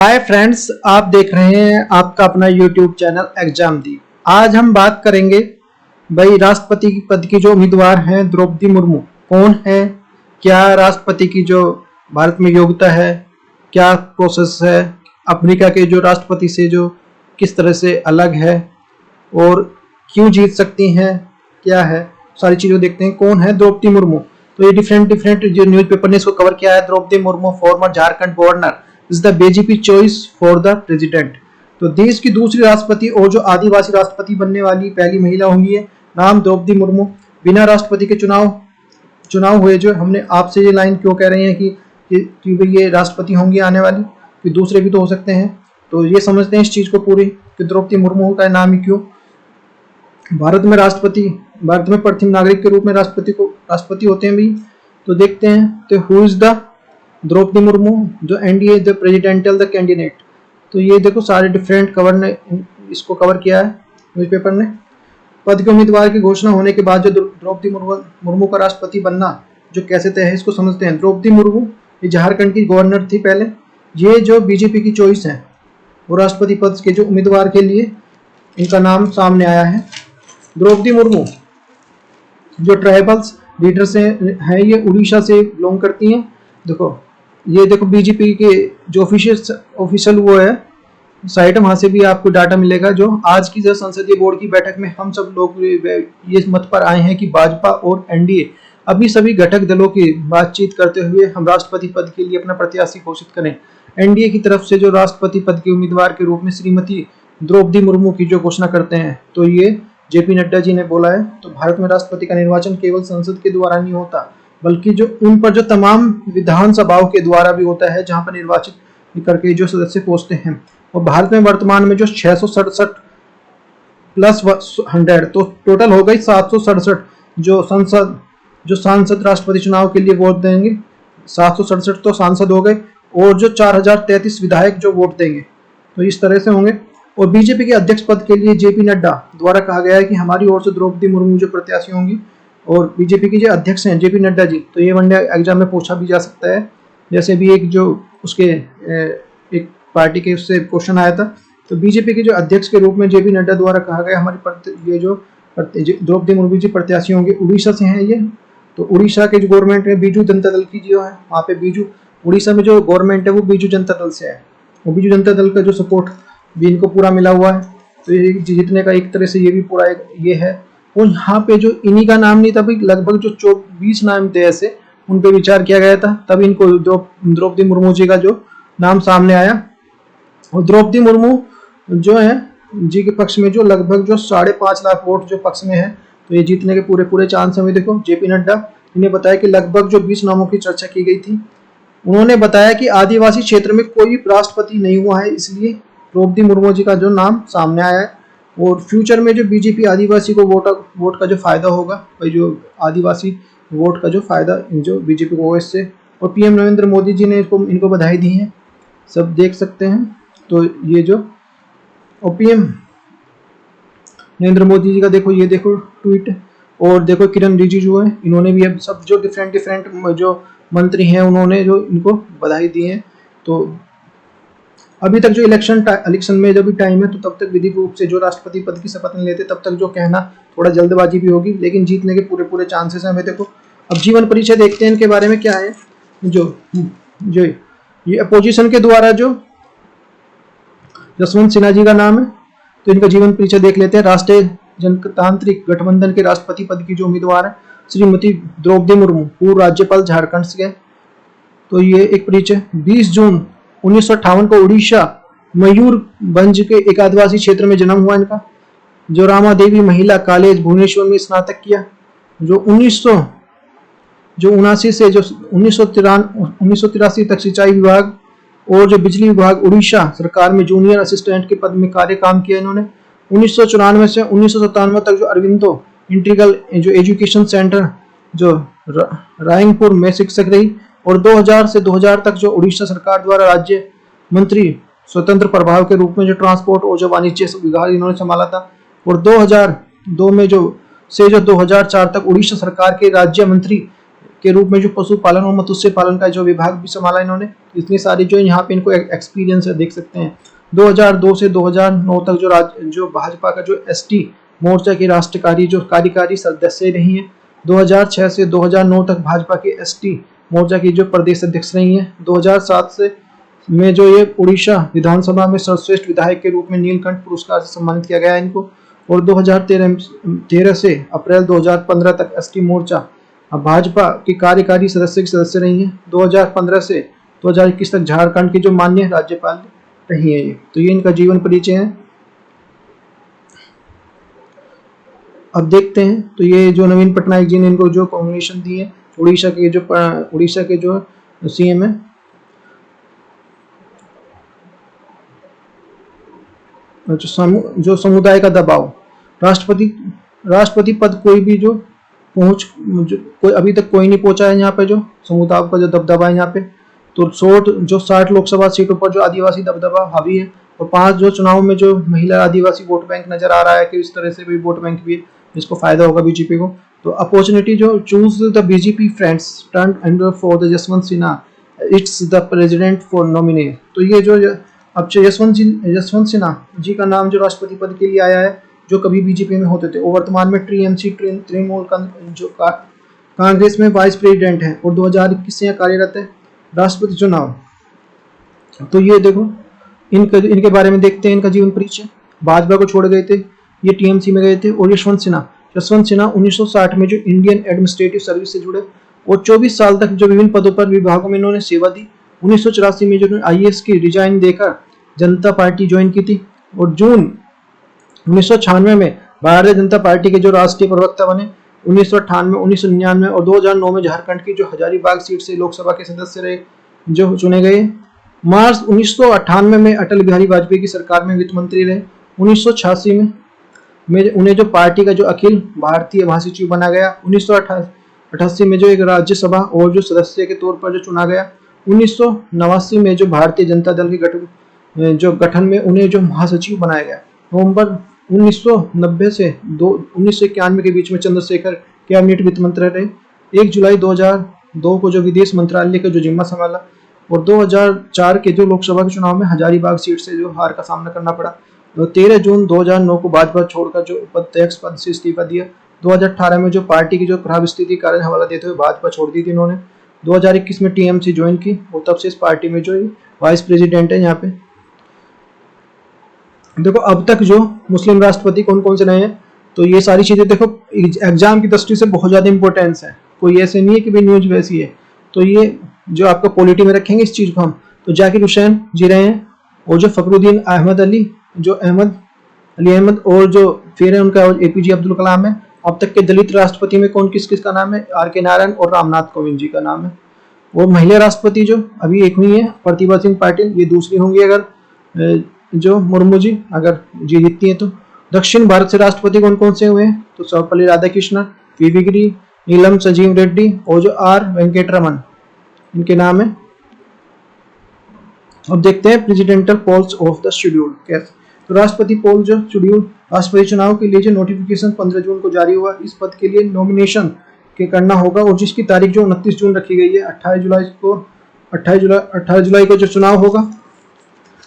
Hi friends, आप देख रहे हैं आपका अपना यूट्यूब चैनल एग्जाम दी। आज हम बात करेंगे भाई राष्ट्रपति पद की जो उम्मीदवार हैं द्रौपदी मुर्मू कौन है, क्या राष्ट्रपति की जो भारत में योग्यता है, क्या प्रोसेस है, अमेरिका के जो राष्ट्रपति से जो किस तरह से अलग है और क्यों जीत सकती हैं, क्या है, सारी चीज़ें देखते हैं। कौन है द्रौपदी मुर्मू? तो ये डिफरेंट जो न्यूज़पेपर ने इसको कवर किया है। Droupadi Murmu former Jharkhand governor is the BJP choice for the president. तो देश की दूसरी राष्ट्रपति और जो आदिवासी राष्ट्रपति बनने वाली पहली महिला होंगी है। नाम द्रौपदी मुर्मू। बिना राष्ट्रपति के चुनाव हुए। जो हमने आपसे ये लाइन क्यों कह रहे हैं कि ये राष्ट्रपति होंगी आने वाली, कि दूसरे भी तो हो सकते हैं। तो ये समझते हैं इस चीज को पूरी कि द्रौपदी मुर्मू का नाम ही क्यों। भारत में प्रथम नागरिक के रूप में राष्ट्रपति होते हैं भी। तो देखते हैं तो who is the Draupadi Murmu जो NDA the presidential the candidate. तो ये देखो सारे डिफरेंट कवर ने इसको कवर किया है न्यूज़पेपर ने। पद के उम्मीदवार की घोषणा होने के बाद जो द्रौपदी मुर्मू का राष्ट्रपति बनना जो कैसे तय है इसको समझते हैं। द्रौपदी मुर्मू ये झारखंड की गवर्नर थी पहले। ये जो बीजेपी की चॉइस है वो राष्ट्रपति पद के जो उम्मीदवार के लिए इनका नाम सामने आया है। द्रौपदी मुर्मू जो ट्राइबल्स लीडर से है, ये उड़ीसा से बिलोंग करती हैं। ये देखो बीजेपी के जो ऑफिशियल वो है साइट, वहां से भी आपको डाटा मिलेगा। जो आज की जो संसदीय बोर्ड की बैठक में हम सब लोग ये मत पर आए हैं कि भाजपा और एनडीए अभी सभी घटक दलों की बातचीत करते हुए हम राष्ट्रपति पद के लिए अपना प्रत्याशी घोषित करें। एनडीए की तरफ से जो राष्ट्रपति पद के उम्मीदवार के रूप में श्रीमती द्रौपदी मुर्मू की जो घोषणा करते हैं, तो ये जेपी नड्डा जी ने बोला है। तो भारत में राष्ट्रपति का निर्वाचन केवल संसद के द्वारा नहीं होता, बल्कि जो उन पर जो तमाम विधानसभाओं के द्वारा भी होता है, जहां पर निर्वाचित करके जो सदस्य पहुंचते हैं। और भारत में वर्तमान में जो 667 प्लस 100 तो टोटल हो गई 767 जो सांसद राष्ट्रपति चुनाव के लिए वोट देंगे। 767 तो सांसद हो गए और जो 4033 विधायक जो वोट देंगे, तो इस तरह से होंगे। और बीजेपी के अध्यक्ष पद के लिए जेपी नड्डा द्वारा कहा गया है कि हमारी ओर से द्रौपदी मुर्मू जो प्रत्याशी होंगी। और बीजेपी के जो अध्यक्ष हैं जेपी नड्डा जी, तो ये वनडे एग्जाम में पूछा भी जा सकता है। जैसे भी एक जो उसके एक पार्टी के उससे क्वेश्चन आया था। तो बीजेपी के जो अध्यक्ष के रूप में जेपी नड्डा द्वारा कहा गया हमारी ये जो द्रौपदी मुर्मू जी प्रत्याशी होंगे उड़ीसा से हैं ये। तो उड़ीसा के जो गवर्नमेंट है बीजू जनता दल की जो है, वहाँ पे उड़ीसा में जो गवर्नमेंट है वो बीजू जनता दल से है। वो बीजू जनता दल का जो सपोर्ट भी इनको पूरा मिला हुआ है। तो ये जीतने का एक तरह से ये भी पूरा ये है। और यहाँ पे जो इन्हीं का नाम नहीं था भाई, लगभग जो 20 नाम थे ऐसे, उन पे विचार किया गया था, तब इनको द्रौपदी मुर्मू जी का जो नाम सामने आया। और द्रौपदी मुर्मू जो है जी के पक्ष में जो लगभग जो 5.5 लाख वोट जो पक्ष में है, तो ये जीतने के पूरे चांस हमें। देखो जेपी नड्डा इन्हें बताया कि लगभग जो 20 नामों की चर्चा की गई थी। उन्होंने बताया कि आदिवासी क्षेत्र में कोई राष्ट्रपति नहीं हुआ है, इसलिए द्रौपदी मुर्मू जी का जो नाम सामने आया है। और फ्यूचर में जो बीजेपी आदिवासी को वोट का जो फायदा होगा, भाई जो आदिवासी वोट का जो फायदा जो बीजेपी को हो इससे। और पीएम नरेंद्र मोदी जी ने इनको बधाई दी है, सब देख सकते हैं। तो ये जो पीएम नरेंद्र मोदी जी का ये देखो ट्वीट। और देखो किरण रिजिजू है, इन्होंने भी अब सब जो डिफरेंट जो मंत्री हैं उन्होंने जो इनको बधाई दी है। तो अभी तक जो इलेक्शन में जब भी टाइम है, तो तब तक विधिक रूप से जो राष्ट्रपति पद की शपथ नहीं लेते, तब तक जो कहना थोड़ा जल्दबाजी भी होगी, लेकिन जीतने के पूरे चांसेस हैं हमें। देखो अब जीवन परिचय देखते हैं इनके बारे में क्या है। जो ये अपोजिशन के द्वारा जो जसवंत सिन्हा जी का नाम है, तो इनका जीवन परिचय देख लेते हैं। राष्ट्रीय जनतांत्रिक गठबंधन के राष्ट्रपति पद की जो उम्मीदवार है श्रीमती द्रौपदी मुर्मू, पूर्व राज्यपाल झारखंड से। तो ये एक परिचय 20 जून 1958 को उड़ीसा मयूरभंज के एक आदिवासी क्षेत्र में जन्म हुआ इनका। जो रामा देवी महिला कॉलेज भुवनेश्वर में स्नातक किया। जो 1979 से जो 1983 तक सिंचाई विभाग और जो बिजली विभाग उड़ीसा सरकार में जूनियर असिस्टेंट के पद में काम किया इन्होंने। 1994 से 1997 तक जो अरविंदो इंटीग्रल जो एजुकेशन सेंटर जो रायंगपुर में शिक्षक रही। और 2000 से 2000 तक जो उड़ीसा सरकार द्वारा राज्य मंत्री स्वतंत्र प्रभाव के रूप में जो ट्रांसपोर्ट और जो वाणिज्य विभाग इन्होंने संभाला था। और 2002 में जो 2004 तक उड़ीसा सरकार के राज्य मंत्री के रूप में जो पशुपालन और मत्स्य पालन का जो विभाग भी संभाला इन्होंने। इतनी सारी जो यहाँ पे इनको एक्सपीरियंस है, देख सकते हैं। 2002 से 2009 तक जो भाजपा का जो एसटी मोर्चा की राष्ट्रीय जो कार्यकारी सदस्य रही हैं। 2006 से 2009 तक भाजपा की एसटी मोर्चा की जो प्रदेश अध्यक्ष रही हैं। 2007 से में जो ये उड़ीसा विधानसभा में सर्वश्रेष्ठ विधायक के रूप में नीलकंठ पुरस्कार से सम्मानित किया गया है इनको। और 2013 से अप्रैल 2015 तक एसटी मोर्चा भाजपा की कार्यकारी सदस्य रही हैं। 2015 से 2021 तक झारखंड की जो माननीय राज्यपाल रही है ये। तो ये इनका जीवन परिचय है। अब देखते हैं, तो ये जो नवीन पटनायक जी ने इनको जो कॉम्बिनेशन दी है, उड़ीसा के जो सीएम है। जो समुदाय का दबाव, राष्ट्रपति पद कोई भी जो कोई अभी तक कोई नहीं पहुंचा है यहाँ पे। जो समुदाय का जो दबदबा है यहाँ पे, तो 60 लोकसभा सीटों पर जो आदिवासी दबदबा हावी है। और 5 जो चुनाव में जो महिला आदिवासी वोट बैंक नजर आ रहा है कि इस तरह से भी वोट बैंक भी है, जिसको फायदा होगा बीजेपी को। तो अपॉर्चुनिटी जो choose the BJP friends turn under for the Jaswant Sinha, it's the president for nominate. तो ये जो अब जसवंत सिन्हा जी का नाम जो राष्ट्रपति पद के लिए आया है, जो कभी बीजेपी में होते थे, वो वर्तमान में तृणमूल कांग्रेस में वाइस प्रेसिडेंट है और 2021 से यहाँ कार्यरत है। राष्ट्रपति चुनाव, तो ये देखो इनके बारे में देखते हैं। इनका जीवन परिचय, भाजपा को छोड़ गए थे, ये टीएमसी में गए थे। और यशवंत सिन्हा 1960 में जो इंडियन एडमिनिस्ट्रेटिव सर्विस से जुड़े और 24 साल तक जो विभिन्न पदों पर विभागों में इन्होंने सेवा दी। 1984 में जो आईएएस की रिजाइन देकर जनता पार्टी ज्वाइन की थी। और जून 1996 में भारतीय जनता पार्टी के जो राष्ट्रीय प्रवक्ता बने। 1998, 1999 और 2009 में झारखंड की जो हजारीबाग सीट से लोकसभा के सदस्य रहे, जो चुने गए। मार्च 1998 में अटल बिहारी वाजपेयी की सरकार में वित्त मंत्री रहे। 1986 में उन्हें जो पार्टी का जो अखिल भारतीय महासचिव बना गया। 1988 में जो एक राज्यसभा और जो सदस्य के तौर पर जो चुना गया। 1989 में जो भारतीय जनता दल के गठन में उन्हें जो महासचिव बनाया गया। नवंबर 1990 से 1991 के बीच में चंद्रशेखर कैबिनेट वित्त मंत्री रहे। 1 जुलाई 2002 को जो विदेश मंत्रालय का जो जिम्मा संभाला। और 2004 के जो लोकसभा के चुनाव में हजारीबाग सीट से जो हार का सामना करना पड़ा। 13 जून 2009 को भाजपा छोड़कर जो उपाध्यक्ष पद से इस्तीफा दिया। 2018 में जो पार्टी की जो खराब स्थिति कारण हवाला देते हुए भाजपा छोड़ दी थी इन्होंने। 2021 में टीएमसी ज्वाइन की और तब से इस पार्टी में जो वाइस प्रेसिडेंट है यहाँ पे। देखो अब तक जो मुस्लिम राष्ट्रपति कौन कौन से रहे हैं, तो ये सारी चीजें देखो एग्जाम की दृष्टि से बहुत ज्यादा इंपॉर्टेंस है। कोई ऐसे नहीं है कि भाई न्यूज वैसी है। तो ये जो आपका पॉलिटी में रखेंगे इस चीज को हम, तो जाकिर हुसैन जी रहे हैं और जो फखरुद्दीन अहमद अली, जो अहमद और जो फिर है उनका एपीजे अब्दुल कलाम है। अब तक के दलित राष्ट्रपति में कौन किस का नाम है, आर.के. नारायण और रामनाथ कोविंद जी का नाम है। और महिला राष्ट्रपति जो अभी एक हुई है प्रतिभा सिंह पाटिल, ये दूसरी होंगी अगर जो मुर्मू जी अगर जी जीतती है तो। दक्षिण भारत से राष्ट्रपति कौन कौन से हुए हैं, तो सर्वपल्ली राधाकृष्णन, वी.वी. गिरी, नीलम संजीव रेड्डी और जो आर. वेंकटरमन इनके नाम है। अब देखते हैं presidential polls of the schedule कैसे। तो राष्ट्रपति पोल जो शेड्यूल राष्ट्रपति चुनाव के लिए जो नोटिफिकेशन 15 जून को जारी हुआ। इस पद के लिए नॉमिनेशन के करना होगा और जिसकी तारीख जो 29 जून रखी गई है। 28 जुलाई को जो चुनाव होगा।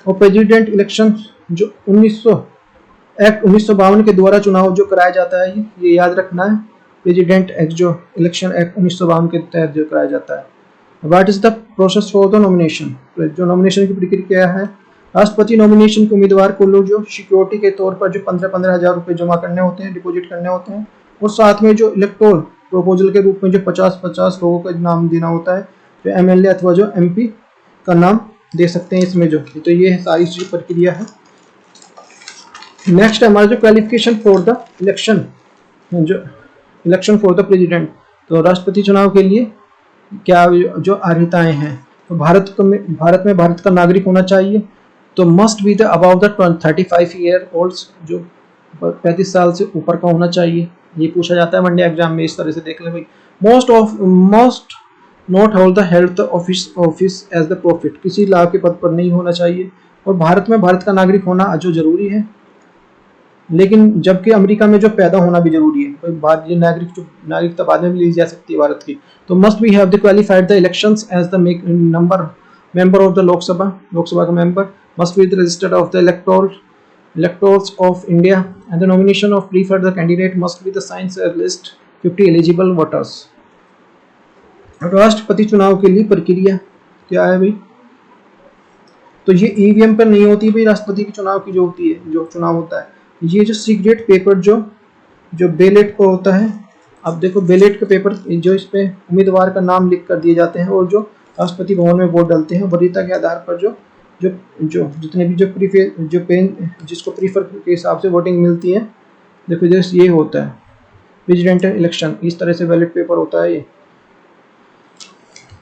और प्रेसिडेंट इलेक्शन जो 1952 के द्वारा चुनाव जो कराया जाता है, ये याद रखना है। प्रेसिडेंट एक्ट जो इलेक्शन एक्ट 1952 के तहत जो कराया जाता है। What is the process for the nomination, जो नॉमिनेशन की प्रक्रिया है। राष्ट्रपति नॉमिनेशन के उम्मीदवार को लोग जो सिक्योरिटी के तौर पर जो 15-15 हजार रुपए जमा करने होते हैं, डिपॉजिट करने होते हैं। और साथ में जो इलेक्टोरल प्रोपोजल के रूप में जो 50-50 लोगों का नाम देना होता है, जो एमएलए अथवा जो एमपी का नाम दे सकते हैं इसमें जो। तो ये सारी चीज प्रक्रिया है। नेक्स्ट हमारा जो क्वालिफिकेशन फॉर द इलेक्शन, जो इलेक्शन फॉर द प्रेसिडेंट, तो राष्ट्रपति चुनाव के लिए क्या जो अर्हताएं हैं। तो भारत में भारत का नागरिक होना चाहिए। तो must be the above the 35 year old, जो 35 साल से ऊपर का होना चाहिए। ये पूछा जाता है वनडे एग्जाम में, इस तरह से देख ले भाई। Most not hold the health office as the profit, किसी लाभ के पद पर नहीं होना चाहिए। और भारत में भारत का नागरिक होना जो जरूरी है। लेकिन जबकि अमेरिका में जो पैदा होना भी जरूरी है, कोई बात ये नागरिकता बाद में भी ली जा सकती है भारत की। तो must we have the qualified the elections as the member of the Lok Sabha का member must be the registered of the electors of India and the nomination of preferred the candidate must be the signed list 50 eligible voters। राष्ट्रपति चुनाव के लिए प्रक्रिया क्या है भाई? तो ये ईवीएम पर नहीं होती भाई, राष्ट्रपति के चुनाव की जो होती है, जो चुनाव होता है, ये जो सीक्रेट पेपर जो बैलेट पर होता है। अब देखो बैलेट के पेपर जो इस पे उम्मीदवार का नाम लिख कर दिए जाते हैं और जो राष्ट्रपति भवन में वोट डालते हैं, वरीयता के आधार पर जो जितने भी जिसको प्रीफर के हिसाब से वोटिंग मिलती है। देखो जैसे ये होता है प्रेसिडेंशियल इलेक्शन, इस तरह से बैलेट पेपर होता है ये।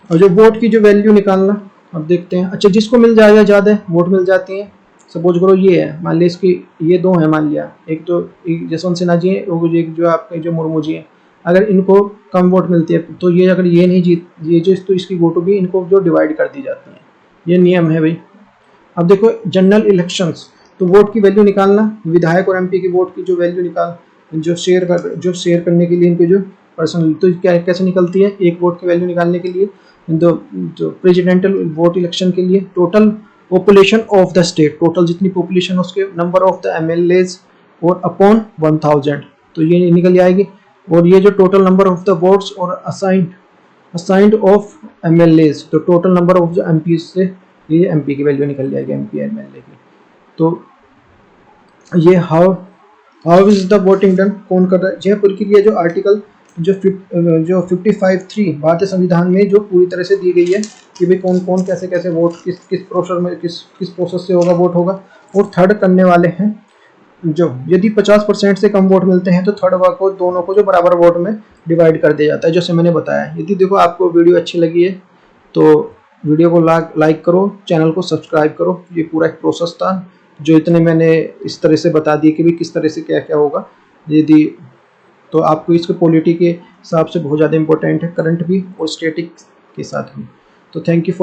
और जो वोट की जो वैल्यू निकालना, अब देखते हैं। अच्छा, जिसको मिल जाएगा ज़्यादा वोट मिल जाती हैं, सपोज करो ये है, मान लिया इसकी ये दो है, मान लिया एक तो जसवंत सिन्हा जी है, एक जो आपके जो मुर्मू जी हैं, अगर इनको कम वोट मिलती है तो ये अगर ये नहीं जीत, ये जो तो इसकी वोट होगी, इनको जो डिवाइड कर दी जाती है, ये नियम है भाई। अब देखो जनरल इलेक्शंस, तो वोट की वैल्यू निकालना, विधायक और एमपी की वोट की जो वैल्यू जो शेयर करने के लिए इनके जो पर्सनल, तो क्या कैसे निकलती है? एक वोट की वैल्यू निकालने के लिए जो प्रेसिडेंशियल वोट इलेक्शन के लिए total population of the state, total जितनी पॉपुलेशन उसके नंबर ऑफ द एमएलएज और अपॉन 1000, तो ये निकल जाएगी। और ये जो total number of the votes और असाइंड ऑफ एमएलएज, तो total number of the MP से ये एमपी की वैल्यू निकल जाएगी, एमपी एमएलए की। तो ये how is the voting done, कौन कर रहा है? यह प्रक्रिया जो आर्टिकल जो 55(3) भारतीय संविधान में जो पूरी तरह से दी गई है कि भाई कौन कौन कैसे कैसे वोट किस प्रोसेस से होगा वोट होगा। और थर्ड करने वाले हैं, जो यदि 50% से कम वोट मिलते हैं तो थर्ड को दोनों को जो बराबर वोट में डिवाइड कर दिया जाता है, जैसे मैंने बताया। यदि देखो आपको वीडियो अच्छी लगी है तो वीडियो को लाइक करो, चैनल को सब्सक्राइब करो। ये पूरा एक प्रोसेस था जो इतने मैंने इस तरह से बता दिए कि भाई किस तरह से क्या क्या होगा। यदि तो आपको इसके पॉलिटी के हिसाब से बहुत ज़्यादा इंपॉर्टेंट है, करंट भी और स्टैटिक के साथ भी। तो थैंक यू फॉर